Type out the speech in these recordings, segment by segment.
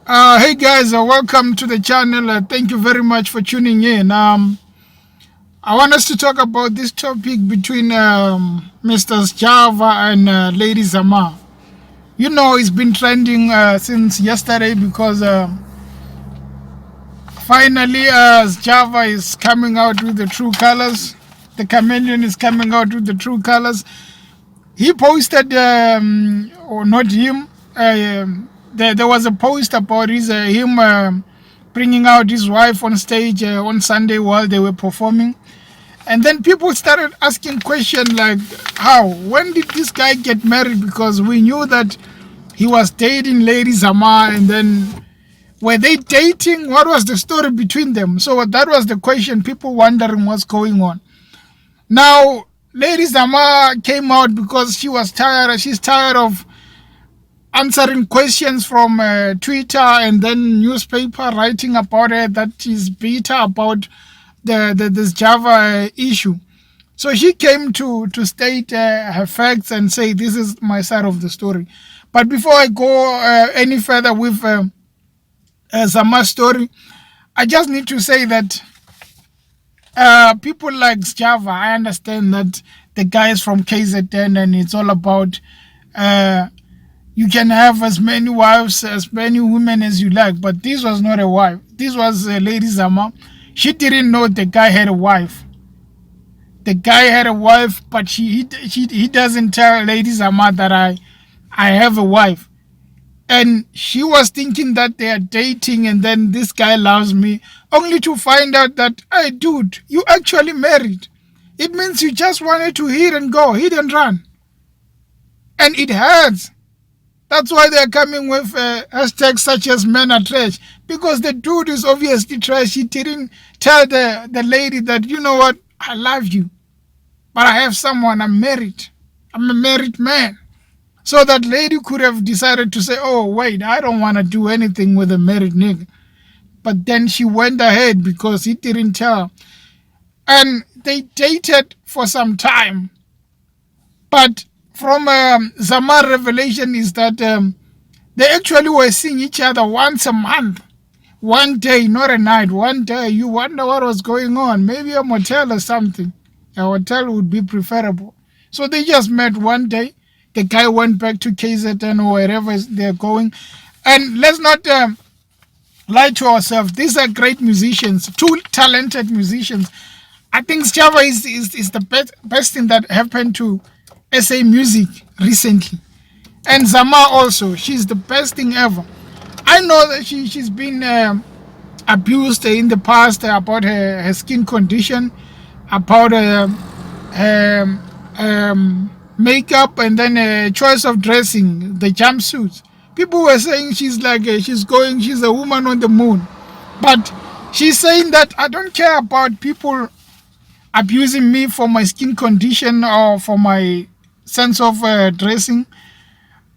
Hey guys, welcome to the channel. Thank you very much for tuning in. I want us to talk about this topic between Mr. Sjava and Lady Zamar. You know, it's been trending since yesterday because finally Sjava is coming out with the true colors. The chameleon is coming out with the true colors. He posted, or not him, there was a post about him bringing out his wife on stage on Sunday while they were performing. And then people started asking questions like, how? When did this guy get married? Because we knew that he was dating Lady Zamar, and then were they dating? What was the story between them? So that was the question, people wondering what's going on. Now, Lady Zamar came out because she was tired. She's tired of answering questions from Twitter and then newspaper writing about her that she's bitter about this Java issue. So she came to state her facts and say, this is my side of the story. But before I go any further with Zamar's story, I just need to say that people like Java, I understand that the guy is from KZN and it's all about you can have as many wives, as many women as you like, but this was not a wife. This was Lady Zamar. She didn't know the guy had a wife. The guy had a wife, but he doesn't tell Lady Zamar that I have a wife. And she was thinking that they are dating and then this guy loves me, only to find out that, hey, dude, you actually married. It means you just wanted to hit and go, hit and run. And it hurts. That's why they're coming with hashtags such as men are trash. Because the dude is obviously trash. He didn't tell the lady that, you know what, I love you. But I have someone, I'm married. I'm a married man. So that lady could have decided to say, oh, wait, I don't want to do anything with a married nigga. But then she went ahead because he didn't tell her. And they dated for some time. But from Zamar revelation is that they actually were seeing each other once a month. One day, not a night, one day. You wonder what was going on. Maybe a motel or something. A hotel would be preferable. So they just met one day. The guy went back to KZN or wherever they're going. And let's not lie to ourselves. These are great musicians, two talented musicians. I think Sjava is the best thing that happened to SA music recently. And Zamar also, she's the best thing ever. I know that she's been abused in the past about her skin condition, about her makeup, and then choice of dressing, the jumpsuits. People were saying she's like she's a woman on the moon. But she's saying that I don't care about people abusing me for my skin condition or for my sense of dressing.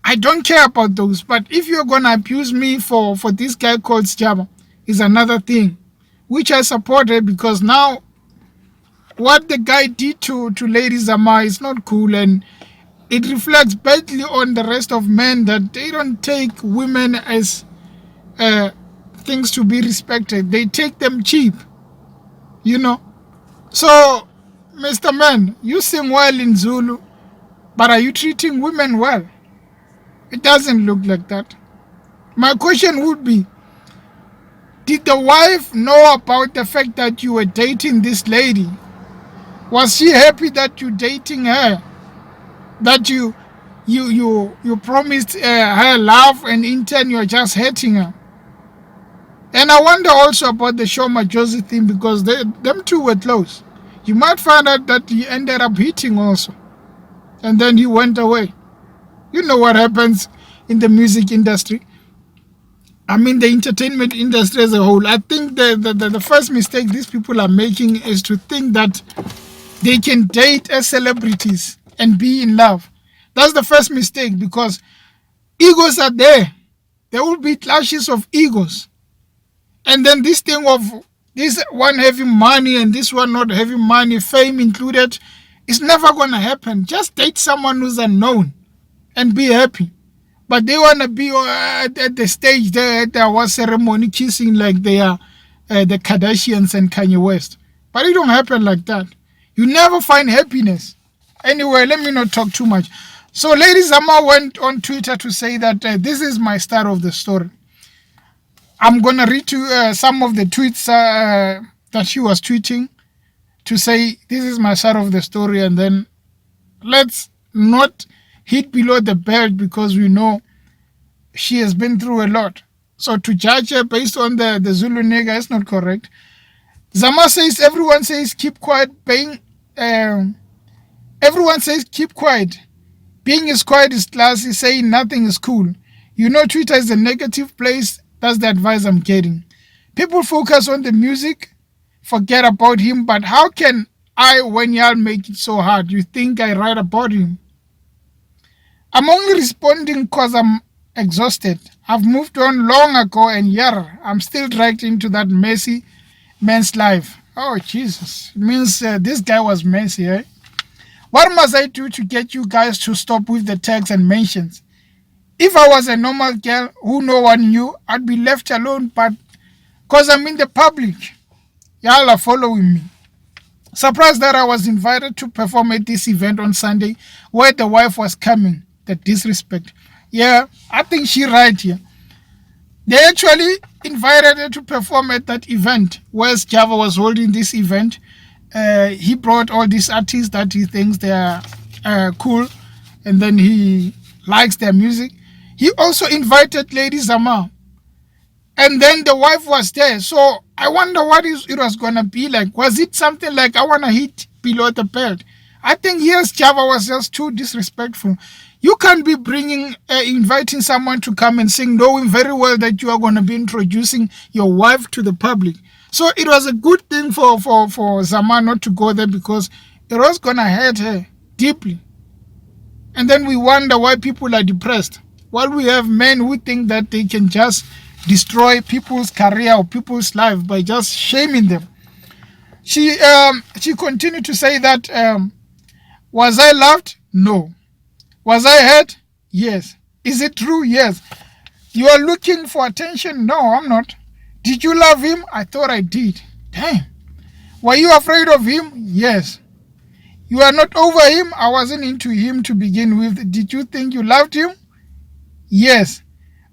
I don't care about those. But if you're gonna abuse me for this guy called Sjava, is another thing, which I support her, because now what the guy did to Lady Zamar is not cool, and it reflects badly on the rest of men that they don't take women as things to be respected. They take them cheap, you know. So, Mr. Man, you sing well in Zulu, but are you treating women well? It doesn't look like that. My question would be, did the wife know about the fact that you were dating this lady? Was she happy that you dating her? That you promised her love and in turn you're just hating her? And I wonder also about the Shoma Josie thing, because them two were close. You might find out that he ended up hitting also. And then he went away. You know what happens in the music industry. I mean the entertainment industry as a whole. I think the first mistake these people are making is to think that they can date as celebrities and be in love. That's the first mistake, because egos are there. There will be clashes of egos. And then this thing of this one having money and this one not having money, fame included, is never going to happen. Just date someone who's unknown and be happy. But they want to be at the stage there at our ceremony kissing like they are the Kardashians and Kanye West. But it don't happen like that. You never find happiness. Anyway, let me not talk too much. So Lady Zamar went on Twitter to say that this is my start of the story. I'm going to read to some of the tweets that she was tweeting to say this is my side of the story, and then let's not hit below the belt because we know she has been through a lot. So to judge her based on the Zulu nigga is not correct. Zamar says everyone says keep quiet. Everyone says keep quiet. Being is quiet is classy. Saying nothing is cool. You know Twitter is a negative place. That's the advice I'm getting. People focus on the music, forget about him. But how can I, when y'all make it so hard? You think I write about him? I'm only responding because I'm exhausted. I've moved on long ago, and yeah, I'm still dragged into that messy man's life. Oh, Jesus. It means this guy was messy, eh? What must I do to get you guys to stop with the tags and mentions? If I was a normal girl who no one knew, I'd be left alone, but because I'm in the public, y'all are following me. Surprised that I was invited to perform at this event on Sunday where the wife was coming. The disrespect. Yeah, I think she right here. They actually invited her to perform at that event where Sjava was holding this event. He brought all these artists that he thinks they are cool, and then he likes their music. He also invited Lady Zamar, and then the wife was there. So I wonder what it was going to be like. Was it something like I want to hit below the belt? I think yes, Sjava was just too disrespectful. You can't be inviting someone to come and sing, knowing very well that you are going to be introducing your wife to the public. So it was a good thing for Zamar not to go there because it was going to hurt her deeply. And then we wonder why people are depressed. While we have men who think that they can just destroy people's career or people's life by just shaming them. She continued to say that, was I loved? No. Was I hurt? Yes. Is it true? Yes. You are looking for attention? No, I'm not. Did you love him? I thought I did. Damn. Were you afraid of him? Yes. You are not over him? I wasn't into him to begin with. Did you think you loved him? Yes.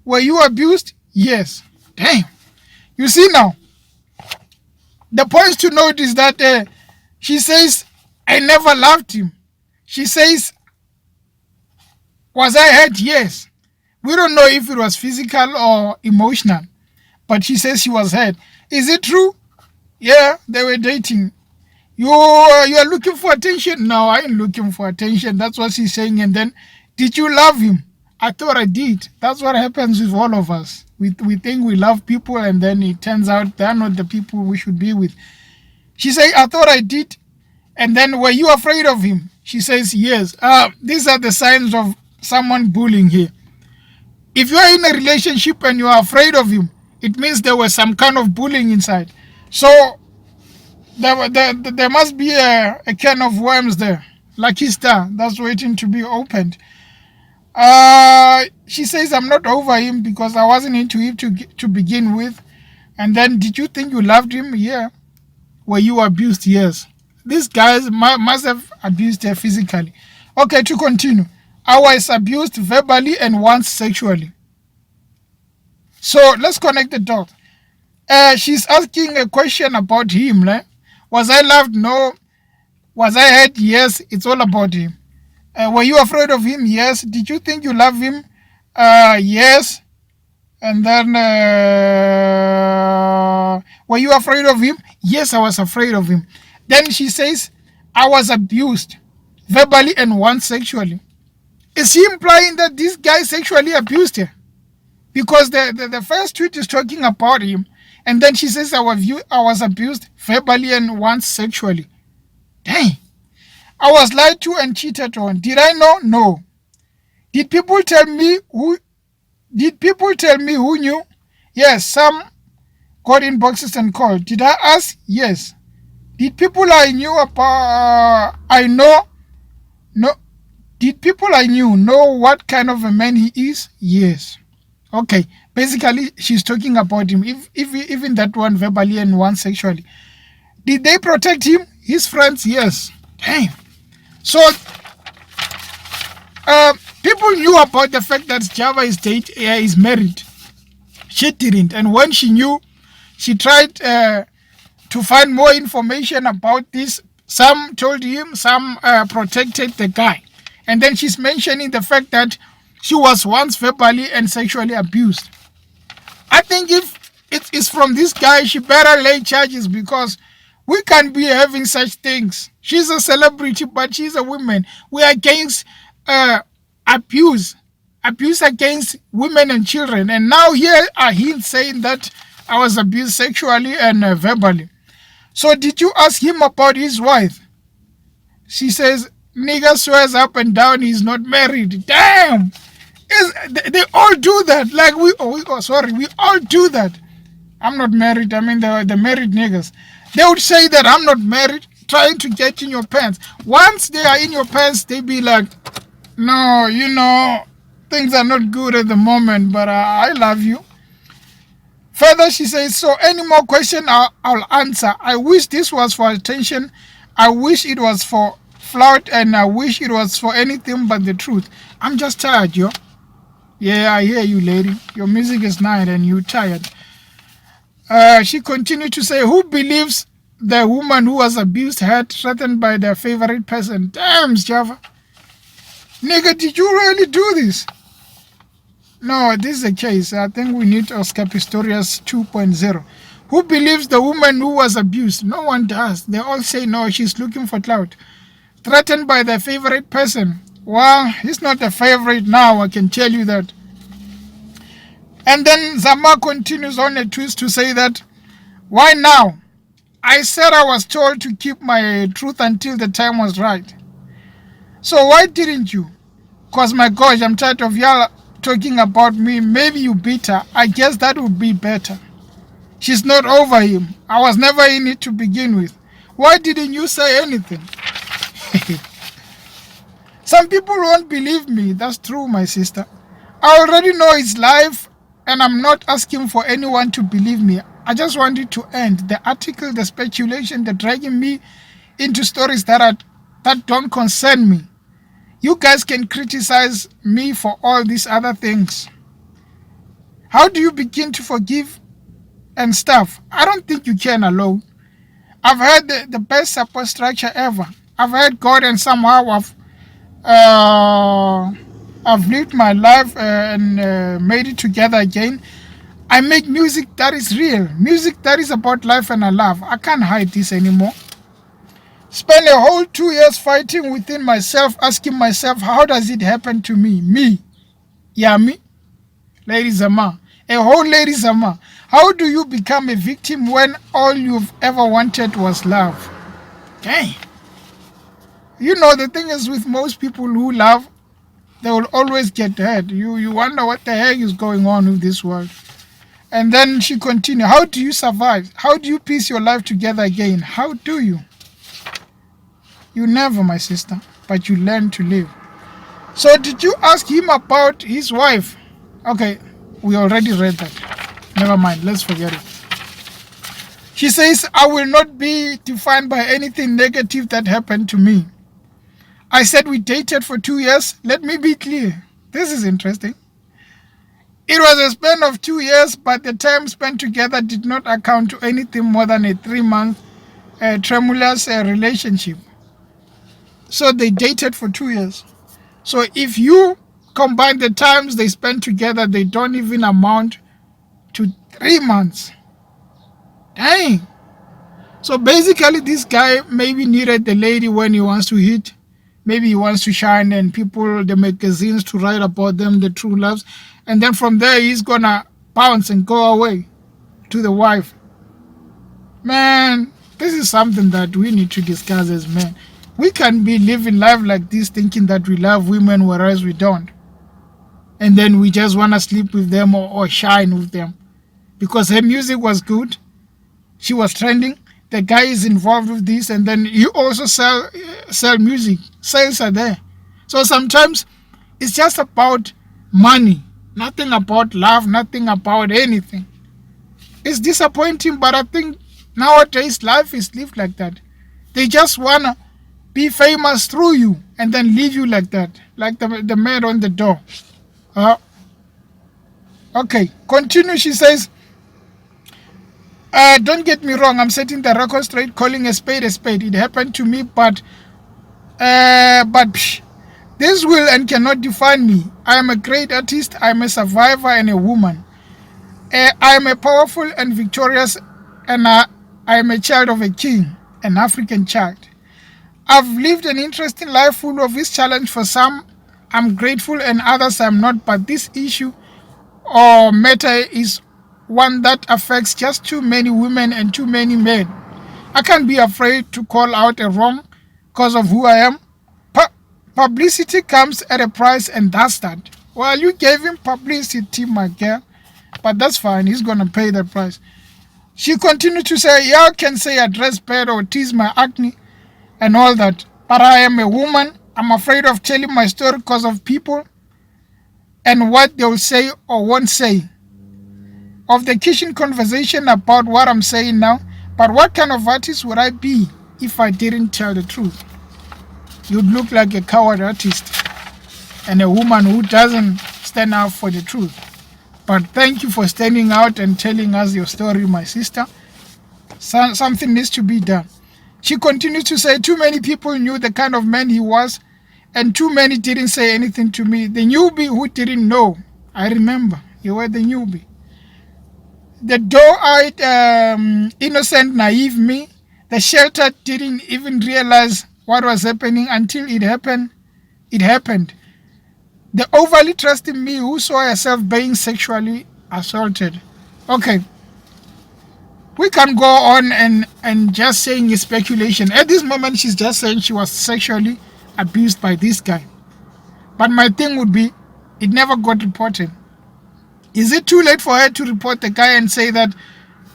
Were you abused? Yes. Damn. You see now, the points to note is that she says, I never loved him. She says, was I hurt? Yes. We don't know if it was physical or emotional, but she says she was hurt. Is it true? Yeah, they were dating. You are looking for attention? No, I ain't looking for attention. That's what she's saying. And then, did you love him? I thought I did. That's what happens with all of us. We think we love people, and then it turns out they're not the people we should be with. She says, I thought I did. And then, were you afraid of him? She says, yes. These are the signs of someone bullying here. If you are in a relationship and you are afraid of him, it means there was some kind of bullying inside. So there must be a can of worms there, lucky star that's waiting to be opened. She says, I'm not over him because I wasn't into him to begin with. And then, did you think you loved him? Yeah. Were you abused? Yes. These guys must have abused her physically. Okay, to continue. I was abused verbally and once sexually. So let's connect the dots. She's asking a question about him. Was I loved? No. Was I hurt? Yes. It's all about him. Were you afraid of him? Yes. Did you think you love him? Yes. And then, were you afraid of him? Yes, I was afraid of him. Then she says, I was abused verbally and once sexually. Is she implying that this guy sexually abused her? Because the first tweet is talking about him, and then she says, I was abused verbally and once sexually. Dang. I was lied to and cheated on. Did I know? No. Did people tell me who knew? Yes, some got in boxes and called. Did I ask? Yes. Did people I knew about I know? No. Did people I knew know what kind of a man he is? Yes. Okay. Basically, she's talking about him, if even that one verbally and one sexually. Did they protect him? His friends? Yes. Damn. So, uh, people knew about the fact that Sjava is married. She didn't. And when she knew, she tried to find more information about this. Some told him, some protected the guy. And then she's mentioning the fact that she was once verbally and sexually abused. I think if it is from this guy, she better lay charges, because we can't be having such things. She's a celebrity, but she's a woman. We are against uh, abuse, abuse against women and children. And now here are hints saying that I was abused sexually and verbally. So did you ask him about his wife? She says, nigga swears up and down he's not married. Damn! They all do that. Like we all do that. I'm not married. I mean, the married niggas. They would say that I'm not married, trying to get in your pants. Once they are in your pants, they be like, no, things are not good at the moment, but I love you. Further, she says, so any more question, I'll answer. I wish this was for attention. I wish it was for flout, and I wish it was for anything but the truth. I'm just tired, yo. Yeah, I hear you, lady. Your music is nice and you're tired. She continued to say, who believes the woman who was abused, hurt, threatened by their favorite person? Damn, Sjava. Nigga, did you really do this? No, this is the case. I think we need Oscar Pistorius 2.0. Who believes the woman who was abused? No one does. They all say no, she's looking for clout. Threatened by their favorite person. Well, he's not a favorite now, I can tell you that. And then Zamar continues on a twist to say that, why now? I said I was told to keep my truth until the time was right. So why didn't you? Because my gosh, I'm tired of y'all talking about me. Maybe you beat her. I guess that would be better. She's not over him. I was never in it to begin with. Why didn't you say anything? Some people won't believe me. That's true, my sister. I already know his life, and I'm not asking for anyone to believe me. I just want it to end. The article, the speculation, the dragging me into stories that don't concern me. You guys can criticize me for all these other things. How do you begin to forgive and stuff? I don't think you can alone. I've had the best support structure ever. I've had God, and somehow I've lived my life and made it together again. I make music that is real, music that is about life and I love. I can't hide this anymore. Spent a whole 2 years fighting within myself, asking myself, how does it happen to me? Me. Yeah, me. Lady Zamar. A whole Lady Zamar. How do you become a victim when all you've ever wanted was love? Dang. The thing is with most people who love, they will always get hurt. You wonder what the heck is going on with this world. And then she continued, how do you survive? How do you piece your life together again? How do you? You never, my sister, but you learn to live. So did you ask him about his wife? Okay, we already read that. Never mind, let's forget it. She says, I will not be defined by anything negative that happened to me. I said we dated for 2 years. Let me be clear. This is interesting. It was a span of 2 years, but the time spent together did not account to anything more than a 3-month tremulous relationship. So they dated for 2 years. So if you combine the times they spent together, they don't even amount to 3 months. Dang. So basically this guy maybe needed the lady when he wants to hit. Maybe he wants to shine and people, the magazines, to write about them, the true loves. And then from there, he's going to bounce and go away to the wife. Man, this is something that we need to discuss as men. We can be living life like this, thinking that we love women, whereas we don't. And then we just want to sleep with them or shine with them. Because her music was good. She was trending. The guy is involved with this, and then you also sell music. Sales are there. So sometimes it's just about money, nothing about love, nothing about anything. It's disappointing, but I think nowadays life is lived like that. They just wanna be famous through you and then leave you like that, like the man on the door. Uh, okay, continue. She says, don't get me wrong, I'm setting the record straight, calling a spade a spade. It happened to me, but psh, this will and cannot define me. I am a great artist, I am a survivor and a woman. I am a powerful and victorious, and I am a child of a king, an African child. I've lived an interesting life full of this challenge. For some, I'm grateful and others I'm not, but this issue or matter is one that affects just too many women and too many men. I can't be afraid to call out a wrong because of who I am. Publicity comes at a price, and that's that. Well, you gave him publicity, my girl, but that's fine. He's going to pay the price. She continued to say, y'all can say I dress bad or tease my acne and all that, but I am a woman. I'm afraid of telling my story because of people and what they'll say or won't say. Of the kitchen conversation about what I'm saying now, but what kind of artist would I be if I didn't tell the truth? You'd look like a coward artist and a woman who doesn't stand out for the truth. But thank you for standing out and telling us your story, my sister. Something needs to be done. She continues to say, too many people knew the kind of man he was, and too many didn't say anything to me. The newbie who didn't know. I remember, you were the newbie. The doe-eyed, innocent, naive me. The sheltered didn't even realize what was happening until it happened. It happened. The overly trusting me who saw herself being sexually assaulted. Okay, we can go on and just saying it's speculation. At this moment, she's just saying she was sexually abused by this guy. But my thing would be, it never got reported. Is it too late for her to report the guy and say that,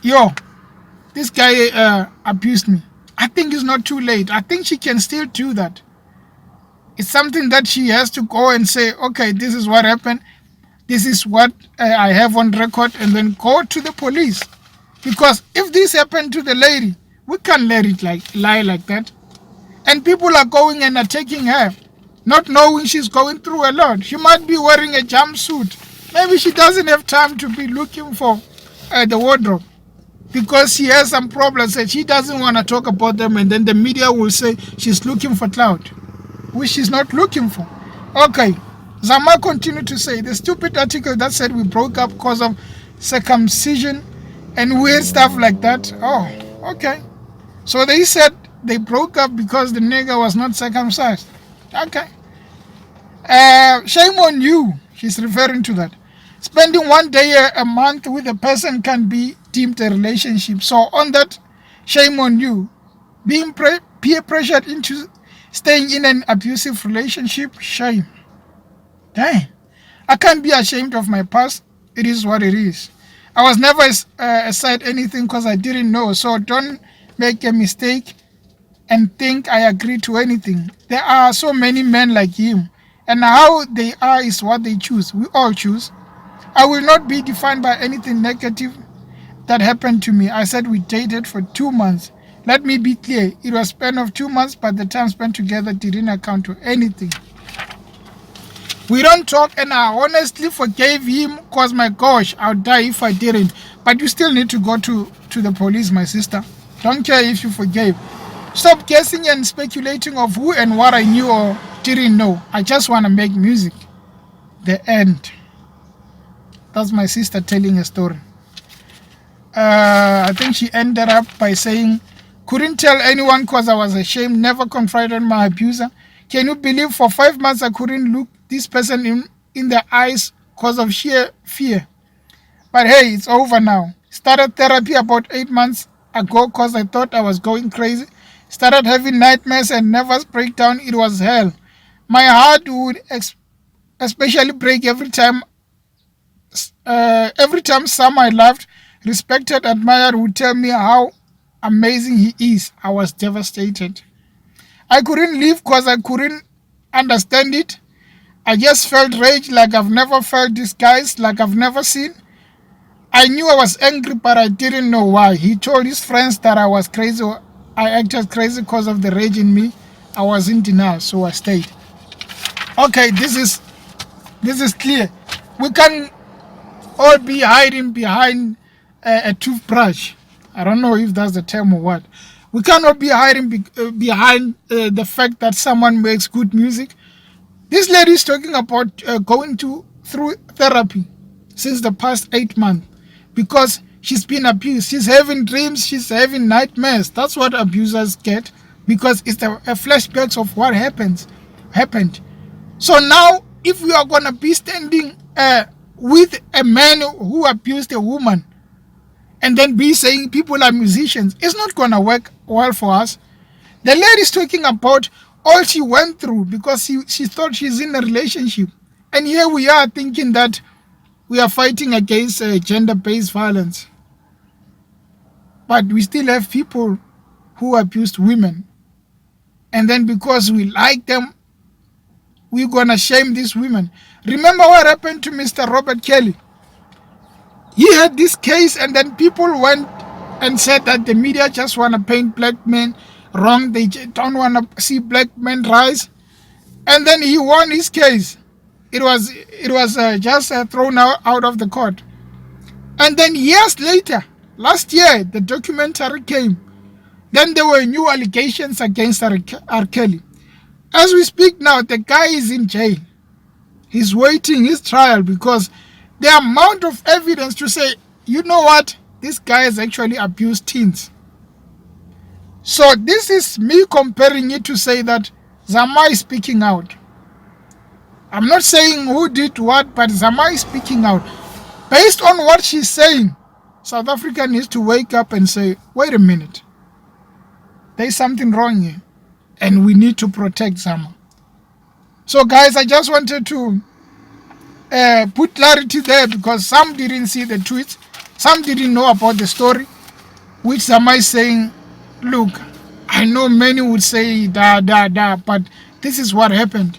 yo, this guy abused me? I think it's not too late. I think she can still do that. It's something that she has to go and say, okay, this is what happened. This is what I have on record, and then go to the police. Because if this happened to the lady, we can't let it lie like that. And people are going and attacking her, not knowing she's going through a lot. She might be wearing a jumpsuit. Maybe she doesn't have time to be looking for the wardrobe because she has some problems and she doesn't want to talk about them, and then the media will say she's looking for clout, which she's not looking for. Okay, Zamar continued to say, the stupid article that said we broke up because of circumcision and weird stuff like that. Oh, okay. So they said they broke up because the nigga was not circumcised. Okay. Shame on you. She's referring to that. Spending one day a month with a person can be deemed a relationship. So on that, shame on you. Being peer pressured into staying in an abusive relationship, shame. Dang. I can't be ashamed of my past. It is what it is. I was never aside anything because I didn't know. So don't make a mistake and think I agree to anything. There are so many men like him, and how they are is what they choose. We all choose. I will not be defined by anything negative that happened to me. I said we dated for 2 months. Let me be clear. It was a span of 2 months, but the time spent together didn't account to anything. We don't talk, and I honestly forgave him because, my gosh, I'll die if I didn't. But you still need to go to the police, my sister. Don't care if you forgave. Stop guessing and speculating of who and what I knew or didn't know. I just want to make music. The end. That's my sister telling a story. I think she ended up by saying, couldn't tell anyone because I was ashamed, never confided in my abuser. Can you believe for 5 months I couldn't look this person in the eyes because of sheer fear? But hey, it's over now. Started therapy about 8 months ago because I thought I was going crazy. Started having nightmares and nervous breakdown. It was hell. My heart would especially break every time some I loved, respected, admired would tell me how amazing he is. I was devastated. I couldn't leave because understand it. I just felt rage like I've never felt these guys, like I've never seen. I knew I was angry, but I didn't know why. He told his friends that I was crazy. I acted crazy because of the rage in me. I was in denial, so I stayed. Okay, this is clear. We can all be hiding behind a toothbrush. I don't know if that's the term or what. We cannot be hiding behind the fact that someone makes good music. This lady is talking about going through therapy since the past 8 months because she's been abused. She's having dreams. She's having nightmares. That's what abusers get because it's a flashbacks of what happened. So now, if we are gonna be standing with a man who abused a woman, and then be saying people are musicians, it's not gonna work well for us. The lady is talking about all she went through because she thought she's in a relationship, and here we are thinking that we are fighting against gender-based violence, but we still have people who abused women, and then because we like them, we're gonna shame these women. Remember what happened to Mr. Robert Kelly? He had this case, and then people went and said that the media just want to paint black men wrong. They don't want to see black men rise. And then he won his case. It was just thrown out of the court. And then years later, last year, the documentary came. Then there were new allegations against R. Kelly. As we speak now, the guy is in jail. He's waiting his trial because the amount of evidence to say, you know what, this guy has actually abused teens. So this is me comparing it to say that Zamar is speaking out. I'm not saying who did what, but Zamar is speaking out. Based on what she's saying, South Africa needs to wake up and say, wait a minute, there's something wrong here, and we need to protect Zamar. So guys, I just wanted to put clarity there because some didn't see the tweets, some didn't know about the story, which Zamar is saying, look, I know many would say but this is what happened.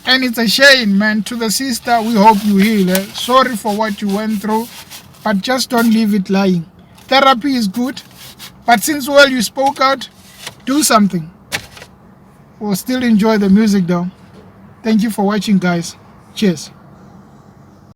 And it's a shame, man. To the sister, we hope you heal. Sorry for what you went through, but just don't leave it lying. Therapy is good, but since you spoke out, do something. We'll still enjoy the music though. Thank you for watching, guys. Cheers.